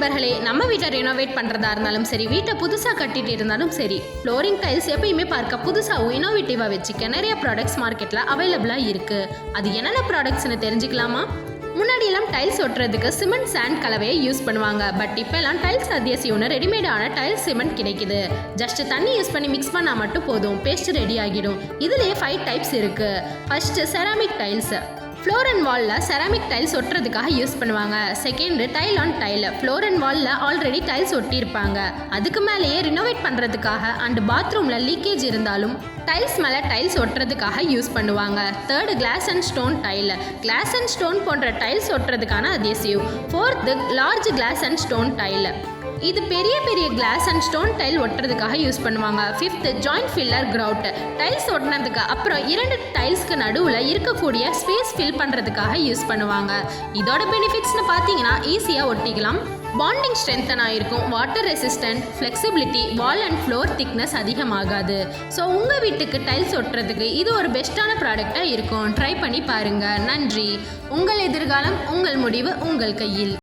நண்பர்களே, நம்ம வீட்டை ரெனோவேட் பண்ணுறதா இருந்தாலும் சரி, வீட்டை புதுசாக கட்டிட்டு இருந்தாலும் சரி, ஃப்ளோரிங் டைல்ஸ் எப்பயுமே பார்க்க புதுசாகவும் இனோவேட்டிவாக வச்சுக்க நிறைய ப்ராடக்ட்ஸ் மார்க்கெட்டில் அவைலபிளாக இருக்குது. அது என்னென்ன ப்ராடக்ட்ஸ்னு தெரிஞ்சுக்கலாமா? முன்னாடியெல்லாம் டைல்ஸ் ஒட்டுறதுக்கு சிமெண்ட் சாண்ட் கலவையை யூஸ் பண்ணுவாங்க. பட் இப்போல்லாம் டைல்ஸ் அத்தியாவசியம்னு ரெடிமேடான டைல்ஸ் சிமெண்ட் கிடைக்குது. ஜஸ்ட் தண்ணி யூஸ் பண்ணி மிக்ஸ் பண்ணால் மட்டும் போதும், பேஸ்ட் ரெடி ஆகிடும். இதுலேயே 5 டைப்ஸ் இருக்குது. First ceramic tiles. Floor and வாலில் செராமிக் டைல்ஸ் ஒட்டுறதுக்காக யூஸ் பண்ணுவாங்க. Second tile on tile. Floor and வாலில் ஆல்ரெடி டைல்ஸ் ஒட்டியிருப்பாங்க. அதுக்கு மேலேயே ரினோவேட் பண்ணுறதுக்காக அண்ட் பாத்ரூமில் லீக்கேஜ் இருந்தாலும் டைல்ஸ் மேலே டைல்ஸ் ஒட்டுறதுக்காக யூஸ் பண்ணுவாங்க. Third glass and stone tile. Glass and stone போன்ற டைல்ஸ் ஒட்டுறதுக்கான adhesive. Fourth large glass and stone tile. இது பெரிய பெரிய கிளாஸ் அண்ட் ஸ்டோன் டைல் ஒட்டுறதுக்காக யூஸ் பண்ணுவாங்க. Fifth joint filler grout. Tiles ஒட்டினதுக்கு அப்புறம் 2 டைல்ஸ்க்கு நடுவில் இருக்கக்கூடிய ஸ்பேஸ் ஃபில் பண்ணுறதுக்காக யூஸ் பண்ணுவாங்க. இதோட பெனிஃபிட்ஸ்னு பார்த்தீங்கன்னா ஈஸியாக ஒட்டிக்கலாம், பாண்டிங் ஸ்ட்ரென்த்தனாக இருக்கும், water resistant, flexibility, wall and floor thickness அதிகமாகாது. ஸோ உங்கள் வீட்டுக்கு டைல்ஸ் ஒட்டுறதுக்கு இது ஒரு பெஸ்ட்டான ப்ராடக்டாக இருக்கும். ட்ரை பண்ணி பாருங்கள். நன்றி. உங்கள் எதிர்காலம் உங்கள் முடிவு உங்கள் கையில்.